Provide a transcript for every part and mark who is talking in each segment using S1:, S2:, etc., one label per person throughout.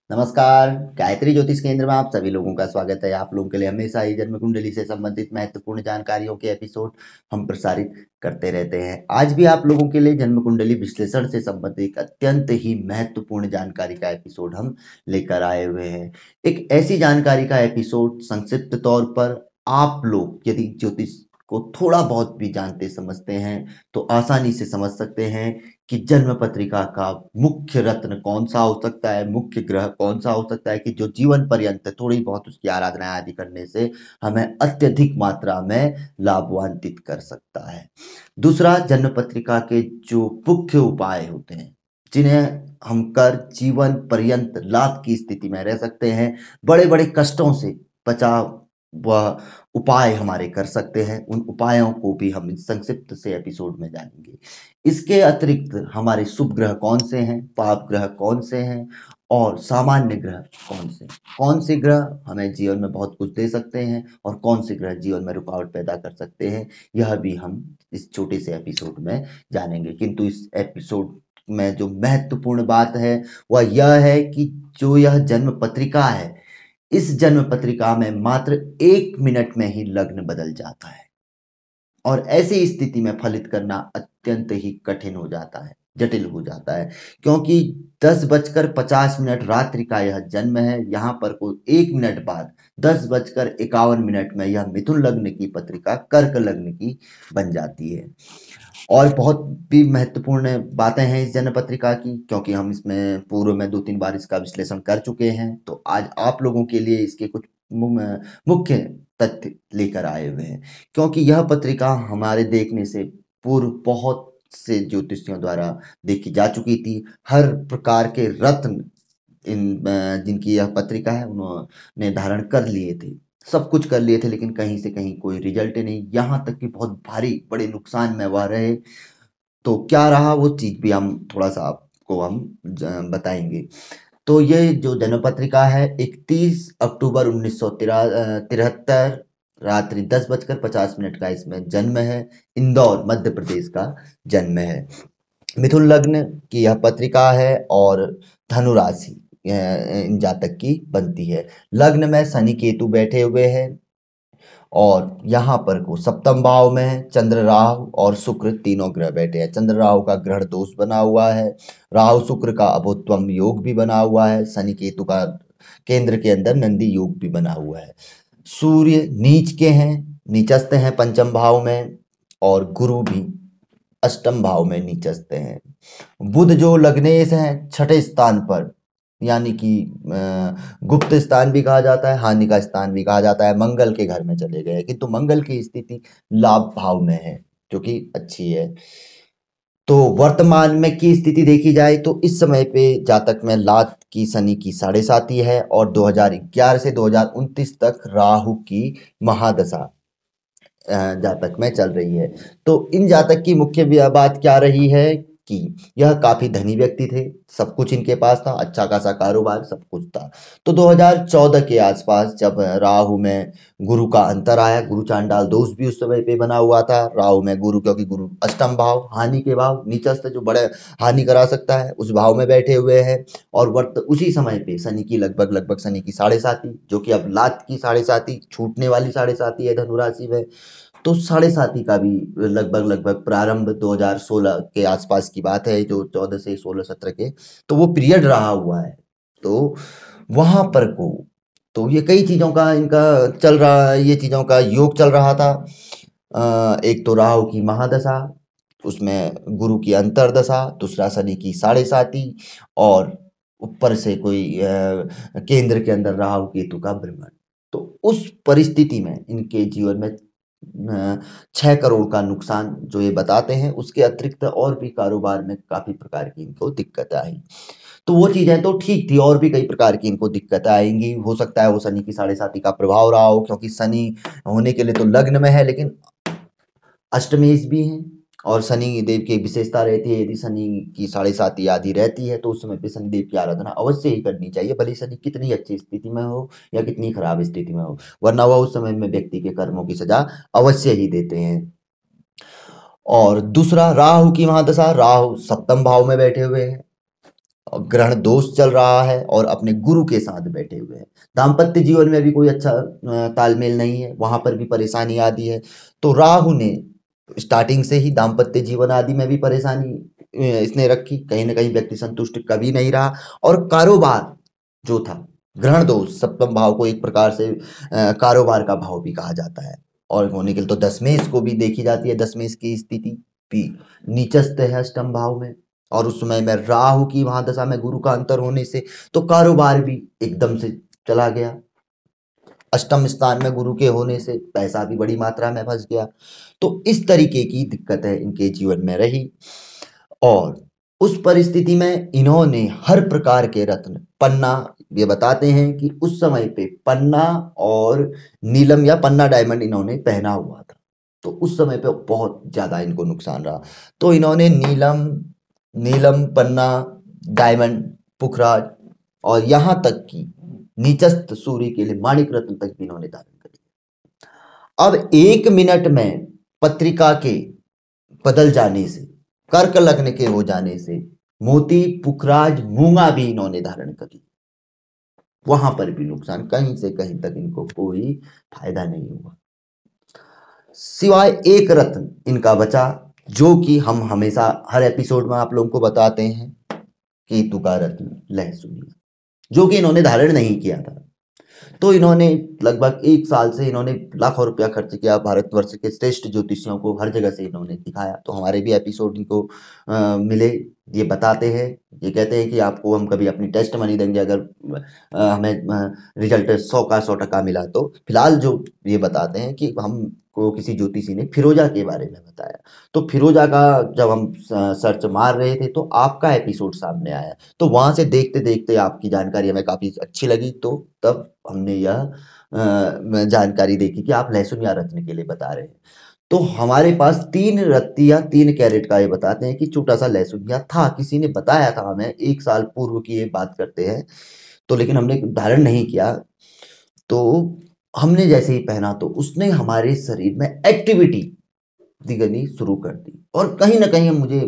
S1: नमस्कार। गायत्री ज्योतिष केंद्र में आप सभी लोगों का स्वागत है। आप लोगों के लिए हमेशा ही जन्म कुंडली से संबंधित महत्वपूर्ण जानकारियों के एपिसोड हम प्रसारित करते रहते हैं। आज भी आप लोगों के लिए जन्म कुंडली विश्लेषण से संबंधित एक अत्यंत ही महत्वपूर्ण जानकारी का एपिसोड हम लेकर आए हुए हैं। एक ऐसी जानकारी का एपिसोड, संक्षिप्त तौर पर आप लोग यदि ज्योतिष को थोड़ा बहुत भी जानते समझते हैं तो आसानी से समझ सकते हैं कि जन्म पत्रिका का मुख्य रत्न कौन सा हो सकता है, मुख्य ग्रह कौन सा हो सकता है कि जो जीवन पर्यंत थोड़ी बहुत उसकी आराधना आदि करने से हमें अत्यधिक मात्रा में लाभान्वित कर सकता है। दूसरा, जन्म पत्रिका के जो मुख्य उपाय होते हैं जिन्हें हम कर जीवन पर्यंत लाभ की स्थिति में रह सकते हैं, बड़े बड़े कष्टों से बचाव वह उपाय हमारे कर सकते हैं, उन उपायों को भी हम इस संक्षिप्त से एपिसोड में जानेंगे। इसके अतिरिक्त हमारे शुभ ग्रह कौन से हैं, पाप ग्रह कौन से हैं और सामान्य ग्रह कौन से ग्रह हमें जीवन में बहुत कुछ दे सकते हैं और कौन से ग्रह जीवन में रुकावट पैदा कर सकते हैं, यह भी हम इस छोटे से एपिसोड में जानेंगे। किंतु इस एपिसोड में जो महत्वपूर्ण बात है वह यह है कि जो यह जन्म पत्रिका है, इस जन्म पत्रिका में मात्र 1 मिनट में ही लग्न बदल जाता है और ऐसी स्थिति में फलित करना अत्यंत ही कठिन हो जाता है, जटिल हो जाता है, क्योंकि 10:50 रात्रि का यह जन्म है। यहाँ पर कोई 1 मिनट बाद 10:51 में यह मिथुन लग्न की पत्रिका कर्क लग्न की बन जाती है। और बहुत भी महत्वपूर्ण बातें हैं इस जन्म पत्रिका की, क्योंकि हम इसमें पूर्व में 2-3 बार इसका विश्लेषण कर चुके हैं। तो आज आप लोगों के लिए इसके कुछ मुख्य तथ्य लेकर आए हुए हैं, क्योंकि यह पत्रिका हमारे देखने से पूर्व बहुत से ज्योतिषियों द्वारा देखी जा चुकी थी। हर प्रकार के रत्न जिनकी यह पत्रिका है उन्होंने धारण कर लिए थे, सब कुछ कर लिए थे, लेकिन कहीं से कहीं कोई रिजल्ट नहीं, यहाँ तक कि बहुत भारी बड़े नुकसान में वह रहे। तो क्या रहा वो चीज भी हम थोड़ा सा आपको हम बताएंगे। तो ये जो जन्म पत्रिका है 31 अक्टूबर 1973 रात्रि 10:50 का इसमें जन्म है। इंदौर मध्य प्रदेश का जन्म है। मिथुन लग्न की यह पत्रिका है और धनु राशि इन जातक की बनती है। लग्न में शनि केतु बैठे हुए हैं और यहाँ पर को सप्तम भाव में है चंद्र राहु और शुक्र तीनों ग्रह बैठे हैं। चंद्र राहु का ग्रहण दोष बना हुआ है, राहु शुक्र का अभुत्वम योग भी बना हुआ है, शनि केतु का केंद्र के अंदर नंदी योग भी बना हुआ है। सूर्य नीच के हैं, नीचस्थ हैं पंचम भाव में, और गुरु भी अष्टम भाव में नीचस्थ हैं। बुध जो लग्नेश हैं छठे स्थान पर, यानी कि गुप्त स्थान भी कहा जाता है, हानि का स्थान भी कहा जाता है, मंगल के घर में चले गए, किंतु मंगल की स्थिति लाभ भाव में है जो कि अच्छी है। तो वर्तमान में की स्थिति देखी जाए तो इस समय पे जातक में लाभ की शनि की 7.5 है और 2011 से 2029 तक राहु की महादशा जातक में चल रही है। तो इन जातक की मुख्य बात क्या रही है कि यह काफी धनी व्यक्ति थे, सब कुछ इनके पास था, अच्छा खासा कारोबार सब कुछ था। तो 2014 के आसपास जब राहु में गुरु का अंतर आया, गुरु चांडाल दोष भी उस समय पे बना हुआ था। राहु में गुरु, क्योंकि गुरु अष्टम भाव हानि के भाव, नीचस्थ जो बड़े हानि करा सकता है उस भाव में बैठे हुए हैं। और उसी समय पे शनि की लगभग शनि की 7.5, जो कि अब लात की 7.5 छूटने वाली 7.5 है धनु राशि में। तो 7.5 का भी लगभग प्रारंभ 2016 के आसपास की बात है, जो 14 से 16-17 के, तो वो पीरियड रहा हुआ है। तो वहां पर को तो ये कई चीजों का इनका चल रहा है, ये चीजों का योग चल रहा था। एक तो राहु की महादशा, उसमें गुरु की अंतरदशा, दूसरा शनि की 7.5 और ऊपर से कोई केंद्र के अंदर राहु केतु का भ्रमण। तो उस परिस्थिति में इनके जीवन में 6 करोड़ का नुकसान जो ये बताते हैं, उसके अतिरिक्त और भी कारोबार में काफी प्रकार की इनको दिक्कत आई। तो वो चीजें तो ठीक थी, और भी कई प्रकार की इनको दिक्कतें आएंगी। हो सकता है वो शनि की 7.5 का प्रभाव रहा हो, क्योंकि शनि होने के लिए तो लग्न में है लेकिन अष्टमेश भी हैं, और शनि देव की एक विशेषता रहती है, यदि शनि की 7.5 आदि रहती है तो उस समय पे शनि देव की आराधना अवश्य ही करनी चाहिए, भले शनि कितनी अच्छी स्थिति में हो या कितनी खराब स्थिति में हो, वरना वह उस समय में व्यक्ति के कर्मों की सजा अवश्य ही देते हैं। और दूसरा राहु की महादशा, राहु सप्तम भाव में बैठे हुए हैं ग्रहण दोष चल रहा है और अपने गुरु के साथ बैठे हुए हैं। दाम्पत्य जीवन में भी कोई अच्छा तालमेल नहीं है, वहां पर भी परेशानी आती है। तो राहु ने स्टार्टिंग से ही दाम्पत्य जीवन आदि में भी परेशानी इसने रखी, कहीं ना कहीं व्यक्ति संतुष्ट कभी नहीं रहा। और कारोबार जो था, ग्रहण दोष सप्तम भाव को एक प्रकार से कारोबार का भाव भी कहा जाता है। और होने के लिए तो दशमेश को भी देखी जाती है, दशमेश की स्थिति भी नीचस्थ है अष्टम भाव में, और उस समय में राहु की महादशा में गुरु का अंतर होने से तो कारोबार भी एकदम से चला गया। अष्टम स्थान में गुरु के होने से पैसा भी बड़ी मात्रा में फंस गया। तो इस तरीके की दिक्कतें इनके जीवन में रही। और उस परिस्थिति में इन्होंने हर प्रकार के रत्न, पन्ना, ये बताते हैं कि उस समय पे पन्ना और नीलम या पन्ना डायमंड इन्होंने पहना हुआ था, तो उस समय पे बहुत ज्यादा इनको नुकसान रहा। तो इन्होंने नीलम नीलम पन्ना, डायमंड, पुखराज और यहाँ तक कि नीचस्थ सूर्य के लिए माणिक रत्न तक भी इन्होंने धारण कर लिया। अब 1 मिनट में पत्रिका के बदल जाने से, कर्क लग्न के हो जाने से मोती, पुखराज, मूंगा भी इन्होंने धारण कर लिया। वहां पर भी नुकसान, कहीं से कहीं तक इनको कोई फायदा नहीं हुआ, सिवाय एक रत्न इनका बचा, जो कि हम हमेशा हर एपिसोड में आप लोगों को बताते हैं, केतु का रत्न लहसुनिया, जो कि इन्होंने धारण नहीं किया था। तो इन्होंने लगभग 1 साल से इन्होंने लाखों रुपया खर्च किया, भारतवर्ष के श्रेष्ठ ज्योतिषियों को हर जगह से इन्होंने दिखाया। तो हमारे भी एपिसोड इनको मिले, ये बताते हैं, ये कहते हैं कि आपको हम कभी अपनी टेस्ट मनी देंगे अगर हमें रिजल्ट 100 का 100% मिला। तो फिलहाल जो ये बताते हैं कि हमको किसी ज्योतिषी ने फिरोजा के बारे में बताया, तो फिरोजा का जब हम सर्च मार रहे थे तो आपका एपिसोड सामने आया, तो वहां से देखते देखते आपकी जानकारी हमें काफी अच्छी लगी, तो तब हमने यह जानकारी देखी कि आप लहसुनिया रत्न के लिए बता रहे हैं। तो हमारे पास 3 रत्ती या 3 कैरेट का ये बताते हैं कि छोटा सा लहसुनिया था, किसी ने बताया था हमें, 1 साल पूर्व की ये बात करते हैं। तो लेकिन हमने धारण नहीं किया, तो हमने जैसे ही पहना तो उसने हमारे शरीर में एक्टिविटी दिखनी शुरू कर दी, और कहीं ना कहीं मुझे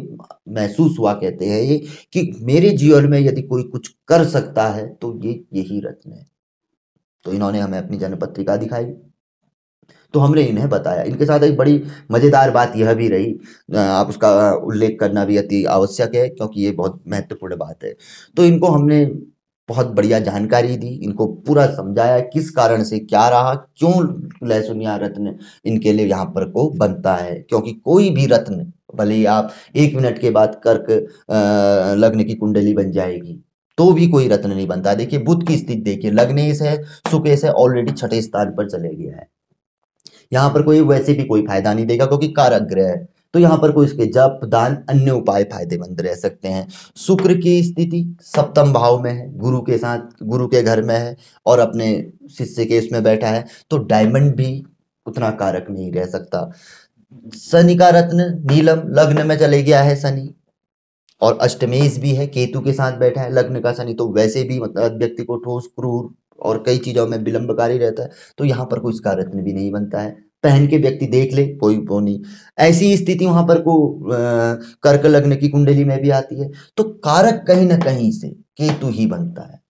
S1: महसूस हुआ, कहते हैं ये, कि मेरे जीवन में यदि कोई कुछ कर सकता है तो ये यही रत्न है। तो इन्होंने हमें अपनी जन्म पत्रिका दिखाई, तो हमने इन्हें बताया। इनके साथ एक बड़ी मजेदार बात यह भी रही, आप उसका उल्लेख करना भी अति आवश्यक है, क्योंकि ये बहुत महत्वपूर्ण बात है। तो इनको हमने बहुत बढ़िया जानकारी दी, इनको पूरा समझाया किस कारण से क्या रहा, क्यों लहसुनिया रत्न इनके लिए यहाँ पर को बनता है। क्योंकि कोई भी रत्न, भले ही आप 1 मिनट के बाद कर्क लग्न की कुंडली बन जाएगी, तो भी कोई रत्न नहीं बनता। देखिए बुध की स्थिति देखिए, लग्नेश है, सुकेश है, ऑलरेडी 6ठे स्थान पर चले गया है। यहाँ पर कोई वैसे भी कोई फायदा नहीं देगा, क्योंकि कारक ग्रह है। तो यहाँ पर कोई इसके जप, दान, अन्य उपाय फायदेमंद रह सकते हैं। शुक्र की स्थिति सप्तम भाव में है, गुरु के साथ, गुरु के घर में है और अपने शिष्य के इसमें बैठा है, तो डायमंड भी उतना कारक नहीं रह सकता। शनि का रत्न नीलम लग्न में चले गया है शनि, और अष्टमेश भी है, केतु के साथ बैठा है लग्न का शनि, तो वैसे भी मतलब व्यक्ति को ठोस, क्रूर और कई चीजों में विलंबकारी रहता है। तो यहाँ पर कोई इसका रत्न भी नहीं बनता है, पहन के व्यक्ति देख ले, कोई वो नहीं। ऐसी स्थिति वहां पर को कर्क लग्न की कुंडली में भी आती है। तो कारक कहीं ना कहीं से केतु ही बनता है।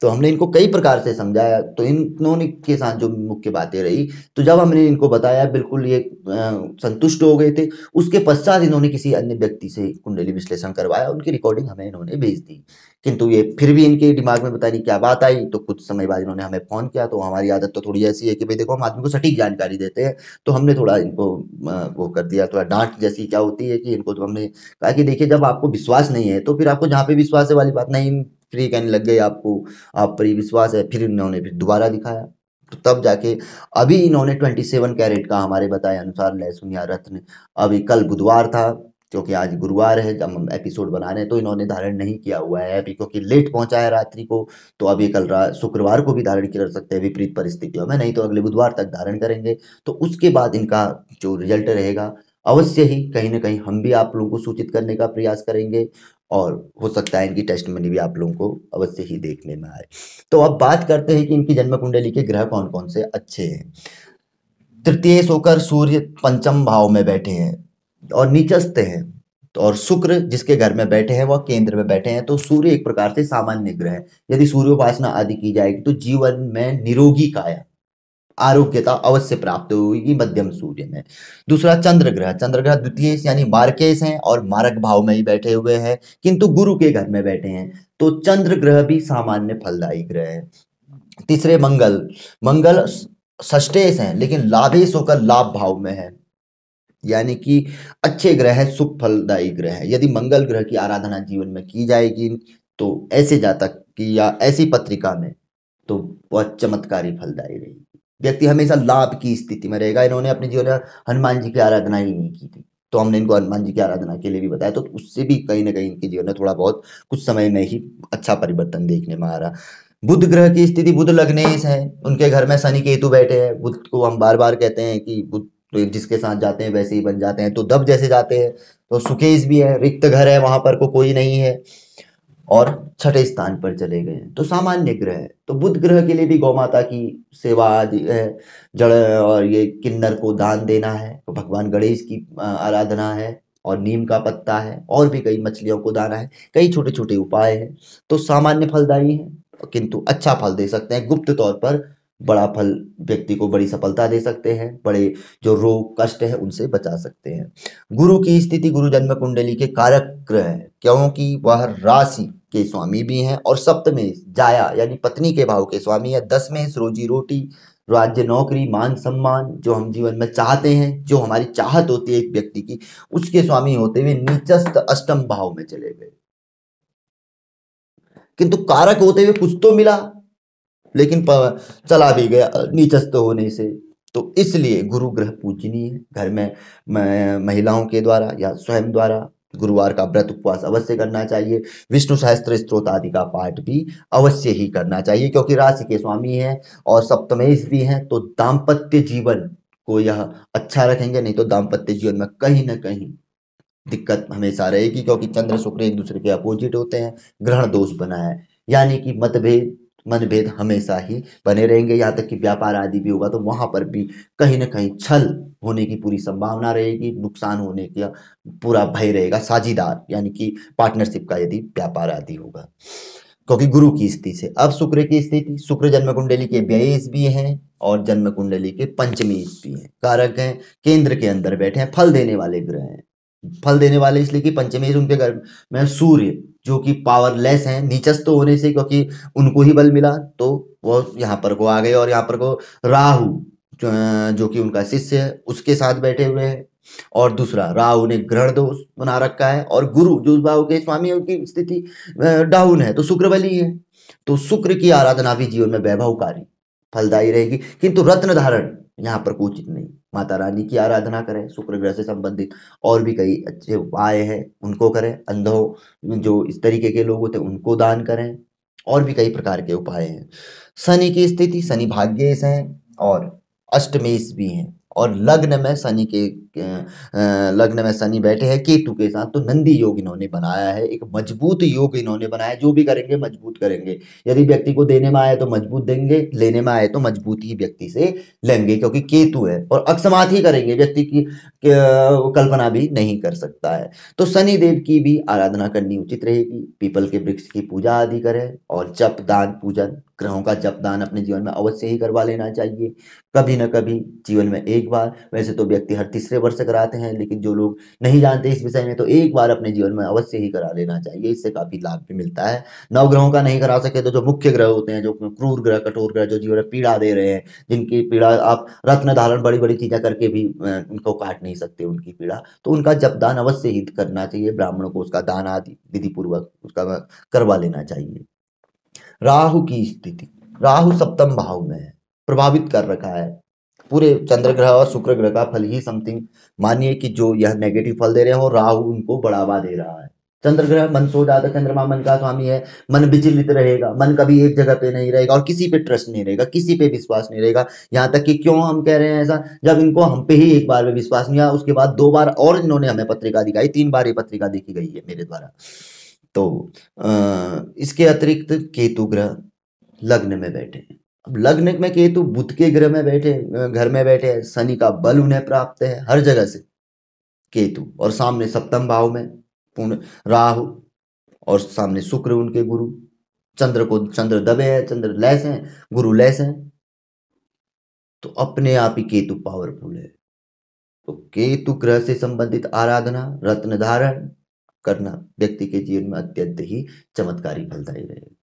S1: तो हमने इनको कई प्रकार से समझाया, तो इन्होंने के साथ जो मुख्य बातें रही, तो जब हमने इनको बताया बिल्कुल ये संतुष्ट हो गए थे। उसके पश्चात इन्होंने किसी अन्य व्यक्ति से कुंडली विश्लेषण करवाया, उनकी रिकॉर्डिंग हमें इन्होंने भेज दी, किंतु ये फिर भी इनके दिमाग में पता नहीं क्या बात आई। तो कुछ समय बाद इन्होंने हमें फोन किया। तो हमारी आदत तो थोड़ी ऐसी है कि भाई देखो, हम आदमी को सटीक जानकारी देते हैं, तो हमने थोड़ा इनको वो कर दिया, थोड़ा डांट जैसी क्या होती है कि इनको, तो हमने कहा कि देखिए, जब आपको विश्वास नहीं है तो फिर आपको जहाँ पे विश्वास है वाली बात नहीं, फ्री कहने लग गए आपको, आप पर ही विश्वास है। फिर इन्होंने फिर दोबारा दिखाया, तो तब जाके अभी इन्होंने 27 कैरेट का हमारे बताए अनुसार लहसुनिया रत्न, अभी कल बुधवार था, क्योंकि आज गुरुवार है जब हम एपिसोड बना रहे हैं, तो इन्होंने धारण नहीं किया हुआ है अभी, क्योंकि लेट पहुंचा है रात्रि को। तो अभी कल शुक्रवार को भी धारण कर सकते हैं विपरीत परिस्थितियों में, नहीं तो अगले बुधवार तक धारण करेंगे। तो उसके बाद इनका जो रिजल्ट रहेगा, अवश्य ही कहीं ना कहीं हम भी आप लोगों को सूचित करने का प्रयास करेंगे, और हो सकता है इनकी टेस्ट मनी भी आप लोगों को अवश्य ही देखने में आए। तो अब बात करते हैं कि इनकी जन्म कुंडली के ग्रह कौन कौन से अच्छे हैं। तृतीय होकर सूर्य पंचम भाव में बैठे हैं और नीचस्थ हैं, तो और शुक्र जिसके घर में बैठे हैं वह केंद्र में बैठे हैं, तो सूर्य एक प्रकार से सामान्य ग्रह है। यदि सूर्योपासना आदि की जाएगी तो जीवन में निरोगी काया, आरोग्यता अवश्य प्राप्त होगी मध्यम सूर्य में। दूसरा चंद्र ग्रह, चंद्र ग्रह द्वितीय यानी मार्केश हैं और मारक भाव में ही बैठे हुए हैं, किंतु गुरु के घर में बैठे हैं, तो चंद्र ग्रह भी सामान्य फलदायी ग्रह है। तीसरे मंगल, मंगल षष्ठेश हैं लेकिन लाभेश होकर लाभ भाव में है, यानी कि अच्छे ग्रह है, सुख फलदायी ग्रह है। यदि मंगल ग्रह की आराधना जीवन में की जाएगी तो ऐसे जातक की या ऐसी पत्रिका में तो वह चमत्कारी फलदायी रहेगी, व्यक्ति हमेशा लाभ की स्थिति में रहेगा। इन्होंने अपने जीवन में हनुमान जी की आराधना ही नहीं की थी, तो हमने इनको हनुमान जी की आराधना के लिए भी बताया, तो उससे भी कहीं ना कहीं इनके जीवन में थोड़ा बहुत कुछ समय में ही अच्छा परिवर्तन देखने में आ रहा। बुध ग्रह की स्थिति, बुध लग्नेश है, उनके घर में शनि केतु बैठे हैं। बुध को हम बार बार कहते हैं कि बुध तो जिसके साथ जाते हैं वैसे ही बन जाते हैं, तो दब जैसे जाते हैं। तो सुकेश भी है, रिक्त घर है, वहां पर कोई नहीं है और छठे स्थान पर चले गए हैं, तो सामान्य ग्रह है। तो बुध ग्रह के लिए भी गौ माता की सेवा आदि है, जड़ और ये किन्नर को दान देना है, तो भगवान गणेश की आराधना है और नीम का पत्ता है और भी कई मछलियों को दाना है, कई छोटे छोटे उपाय हैं। तो सामान्य फलदायी है किंतु अच्छा फल दे सकते हैं, गुप्त तौर पर बड़ा फल व्यक्ति को बड़ी सफलता दे सकते हैं, बड़े जो रोग कष्ट है उनसे बचा सकते हैं। गुरु की स्थिति, गुरु जन्म कुंडली के कारक ग्रह है, क्योंकि वह राशि के स्वामी भी हैं और सप्तमेश जाया यानी पत्नी के भाव के स्वामी है। दसवें रोजी रोटी, राज्य नौकरी मान सम्मान जो हम जीवन में चाहते हैं, जो हमारी चाहत होती है एक व्यक्ति की, उसके स्वामी होते हुए नीचस्थ अष्टम भाव में चले गए, किंतु कारक होते हुए कुछ तो मिला लेकिन चला भी गया नीचस्थ होने से। तो इसलिए गुरु ग्रह पूजनीय है। घर में महिलाओं के द्वारा या स्वयं द्वारा गुरुवार का व्रत उपवास अवश्य करना चाहिए, विष्णु सहस्त्र स्तोत्र आदि का पाठ भी अवश्य ही करना चाहिए, क्योंकि राशि के स्वामी हैं और सप्तमेश भी हैं, तो दाम्पत्य जीवन को यह अच्छा रखेंगे। नहीं तो दाम्पत्य जीवन में कहीं ना कहीं दिक्कत हमेशा रहेगी, क्योंकि चंद्र शुक्र एक दूसरे के अपोजिट होते हैं, ग्रहण दोष बना है, यानी कि मतभेद मनभेद हमेशा ही बने रहेंगे। यहाँ तक कि व्यापार आदि भी होगा तो वहां पर भी कहीं ना कहीं छल होने की पूरी संभावना रहेगी, नुकसान होने का पूरा भय रहेगा, साझीदार यानी कि पार्टनरशिप का यदि व्यापार आदि होगा, क्योंकि गुरु की स्थिति से। अब शुक्र की स्थिति, शुक्र जन्म कुंडली के व्ययेश भी हैं और जन्म कुंडली के पंचमेश भी हैं, कारक हैं, केंद्र के अंदर बैठे हैं, फल देने वाले ग्रह हैं। फल देने वाले इसलिए कि पंचमेश उनके घर में सूर्य जो कि पावरलेस हैं नीचस्थ होने से, क्योंकि उनको ही बल मिला तो वो यहाँ पर को आ गए, और यहाँ पर को राहु जो कि उनका शिष्य है उसके साथ बैठे हुए हैं, और दूसरा राहु ने ग्रहण दोष बना रखा है, और गुरु जो उस भाव के स्वामी है उनकी स्थिति डाउन है, तो शुक्र बली है। तो शुक्र की आराधना भी जीवन में वैभवकारी फलदायी रहेगी, किंतु रत्न धारण यहाँ पर कोई उचित नहीं। माता रानी की आराधना करें, शुक्र ग्रह से संबंधित और भी कई अच्छे उपाय हैं उनको करें, अंधों जो इस तरीके के लोग होते हैं उनको दान करें, और भी कई प्रकार के उपाय हैं। शनि की स्थिति, शनि भाग्येश हैं और अष्टमेश भी हैं, और लग्न में शनि के लग्न में शनि बैठे हैं केतु के साथ, तो नंदी योग इन्होंने बनाया है, एक मजबूत योग इन्होंने बनाया, जो भी करेंगे मजबूत करेंगे। यदि व्यक्ति को देने में आए तो मजबूत देंगे, लेने में आए तो मजबूत ही व्यक्ति से लेंगे, क्योंकि केतु है, और अकस्मात ही करेंगे, व्यक्ति की कल्पना भी नहीं कर सकता है। तो शनि देव की भी आराधना करनी उचित रहेगी, पीपल के वृक्ष की पूजा आदि करें, और जप दान पूजन ग्रहों का जप दान अपने जीवन में अवश्य ही करवा लेना चाहिए, कभी न कभी जीवन में एक बार। वैसे तो व्यक्ति हर तीसरे वर्ष कराते हैं, लेकिन जो लोग नहीं जानते इस विषय में तो एक बार अपने जीवन में अवश्य ही करा लेना चाहिए, इससे काफी लाभ भी मिलता है। नव ग्रहों का नहीं करा सके तो जो मुख्य ग्रह होते हैं, जो क्रूर ग्रह कठोर ग्रह जो जीवन में पीड़ा दे रहे हैं, जिनकी पीड़ा आप रत्न धारण बड़ी बड़ी चीजें करके भी उनको काट नहीं सकते उनकी पीड़ा, तो उनका जप दान अवश्य ही करना चाहिए, ब्राह्मणों को उसका दान आदि विधि पूर्वक उसका करवा लेना चाहिए। राहु की स्थिति, राहु सप्तम भाव में है, प्रभावित कर रखा है पूरे चंद्र ग्रह और शुक्र ग्रह का फल ही समथिंग मानिए कि जो यह नेगेटिव फल दे रहे हो, राहु उनको बढ़ावा दे रहा है। चंद्र ग्रह मन सो जाता, चंद्रमा मन का स्वामी है, मन विचलित रहेगा, मन कभी एक जगह पे नहीं रहेगा, और किसी पे ट्रस्ट नहीं रहेगा, किसी पे विश्वास नहीं रहेगा। यहाँ तक कि क्यों हम कह रहे हैं ऐसा, जब इनको हम पे ही एक बार में विश्वास नहीं आया, उसके बाद दो बार और इन्होंने हमें पत्रिका दिखाई, 3 बार ये पत्रिका देखी गई है मेरे द्वारा। तो इसके अतिरिक्त केतु ग्रह लग्न में बैठे हैं। अब लग्न में केतु बुध के ग्रह में बैठे, घर में बैठे हैं, शनि का बल उन्हें प्राप्त है हर जगह से केतु, और सामने सप्तम भाव में पूर्ण राहु, और सामने शुक्र उनके गुरु। चंद्र दबे है, चंद्र लेस है, गुरु लेस है, तो अपने आप ही केतु पावरफुल है। तो केतु ग्रह से संबंधित आराधना, रत्न धारण करना व्यक्ति के जीवन में अत्यंत ही चमत्कारी फलदायी रहेगा।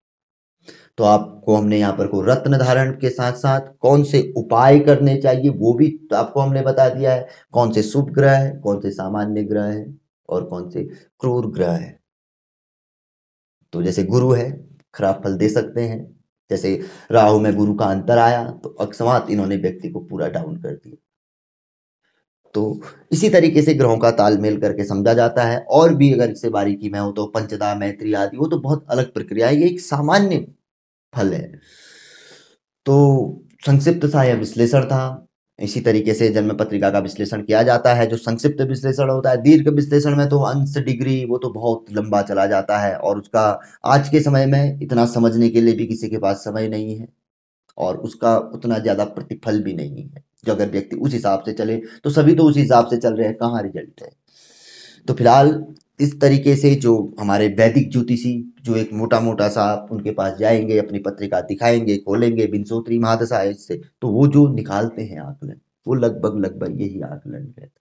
S1: तो आपको हमने यहाँ पर को रत्न धारण के साथ साथ कौन से उपाय करने चाहिए वो भी आपको हमने बता दिया है। कौन से शुभ ग्रह है, कौन से सामान्य ग्रह है, और कौन से क्रूर ग्रह है। तो जैसे गुरु है, खराब फल दे सकते हैं। जैसे राहु में गुरु का अंतर आया तो अकस्मात इन्होंने व्यक्ति को पूरा डाउन कर दिया। तो इसी तरीके से ग्रहों का तालमेल करके समझा जाता है। और भी अगर इससे बारीकी में हो तो पंचदा, मैत्री आदि, वो तो बहुत अलग प्रक्रिया है, ये एक सामान्य फल है। तो संक्षिप्त सा यह विश्लेषण था। इसी तरीके से जन्म पत्रिका का विश्लेषण किया जाता है। जो संक्षिप्त विश्लेषण होता है, दीर्घ विश्लेषण में तो अंश, डिग्री, वो तो बहुत लंबा चला जाता है, और उसका आज के समय में इतना समझने के लिए भी किसी के पास समय नहीं है, और उसका उतना ज्यादा प्रतिफल भी नहीं है। जो अगर व्यक्ति उस हिसाब से चले तो सभी तो उस हिसाब से चल रहे हैं, कहाँ रिजल्ट है। तो फिलहाल इस तरीके से जो हमारे वैदिक ज्योतिषी, जो एक मोटा मोटा सा आप उनके पास जाएंगे, अपनी पत्रिका दिखाएंगे, खोलेंगे, विंशोत्तरी महादशा है इससे, तो वो जो निकालते हैं आकलन, वो लगभग लगभग यही आकलन रहता है।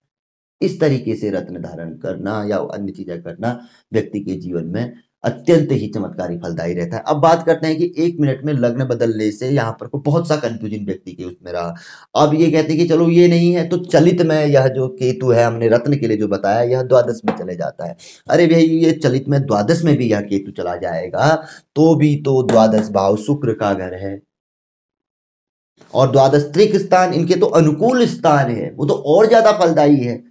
S1: इस तरीके से रत्न धारण करना या अन्य चीजें करना व्यक्ति के जीवन में अत्यंत ही चमत्कारी फलदायी रहता है। अब बात करते हैं कि 1 मिनट में लग्न बदलने से यहाँ पर को बहुत सा कंफ्यूजन व्यक्ति के उसमें रहा। अब ये कहते हैं कि चलो ये नहीं है तो चलित में यह जो केतु है, हमने रत्न के लिए जो बताया, यह द्वादश में चले जाता है। अरे भाई, ये चलित में द्वादश में भी यह केतु चला जाएगा तो भी तो द्वादश भाव शुक्र का घर है, और द्वादश त्रिक स्थान इनके तो अनुकूल स्थान है, वो तो और ज्यादा फलदायी है।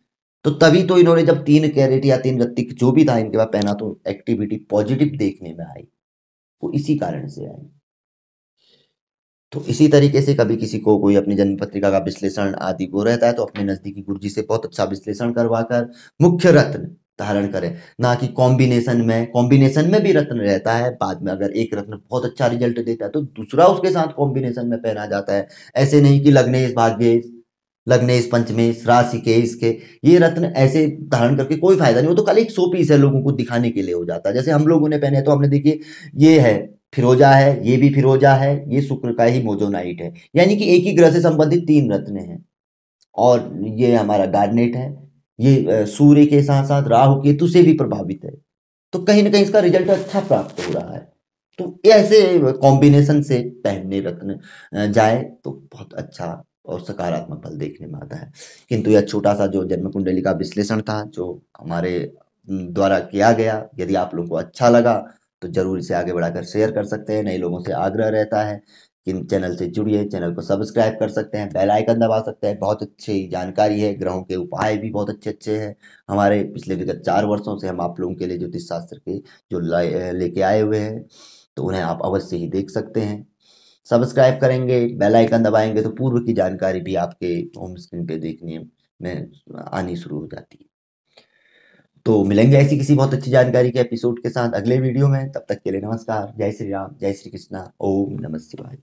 S1: तो तभी तो इन्होंने जब 3 कैरेट या 3 रत्तिक जो भी था इनके पास पहना, तो एक्टिविटी पॉजिटिव देखने में आई, वो इसी कारण से आई। तो इसी तरीके से कभी किसी को कोई अपनी जन्म पत्रिका का विश्लेषण आदि को रहता है तो अपने नजदीकी गुरुजी से बहुत अच्छा विश्लेषण करवाकर मुख्य रत्न धारण करें, ना कि कॉम्बिनेशन में भी रत्न रहता है। बाद में अगर एक रत्न बहुत अच्छा रिजल्ट देता है तो दूसरा उसके साथ कॉम्बिनेशन में पहना जाता है। ऐसे नहीं कि लग्नेश भाग्येश, लग्नेश पंचमेश, राशि के इसके, ये रत्न ऐसे धारण करके कोई फायदा नहीं। वो तो खाली एक शो पीस है, लोगों को दिखाने के लिए हो जाता है। जैसे हम लोगों ने पहने तो हमने देखिए, ये है फिरोजा है, ये भी फिरोजा है, ये शुक्र का ही मोजोनाइट है, यानी कि एक ही ग्रह से संबंधित 3 रत्न हैं। और ये हमारा गार्नेट है, ये सूर्य के साथ साथ राहु केतु से भी प्रभावित है। तो कहीं ना कहीं इसका रिजल्ट अच्छा प्राप्त हो रहा है। तो ऐसे कॉम्बिनेशन से पहनने रत्न जाए तो बहुत अच्छा और सकारात्मक फल देखने में आता है। किंतु यह छोटा सा जो जन्म कुंडली का विश्लेषण था जो हमारे द्वारा किया गया, यदि आप लोगों को अच्छा लगा तो जरूर इसे आगे बढ़ाकर शेयर कर सकते हैं। नए लोगों से आग्रह रहता है कि चैनल से जुड़िए, चैनल को सब्सक्राइब कर सकते हैं, बेल आइकन दबा सकते हैं। बहुत अच्छी जानकारी है, ग्रहों के उपाय भी बहुत अच्छे अच्छे हैं। हमारे पिछले विगत 4 वर्षों से हम आप लोगों के लिए ज्योतिष शास्त्र के जो लेके आए हुए हैं, तो उन्हें आप अवश्य ही देख सकते हैं। सब्सक्राइब करेंगे, बेल आइकन दबाएंगे तो पूर्व की जानकारी भी आपके होम स्क्रीन पे देखने में आनी शुरू हो जाती है। तो मिलेंगे ऐसी किसी बहुत अच्छी जानकारी के एपिसोड के साथ अगले वीडियो में। तब तक के लिए नमस्कार, जय श्री राम, जय श्री कृष्णा, ओम नमः शिवाय।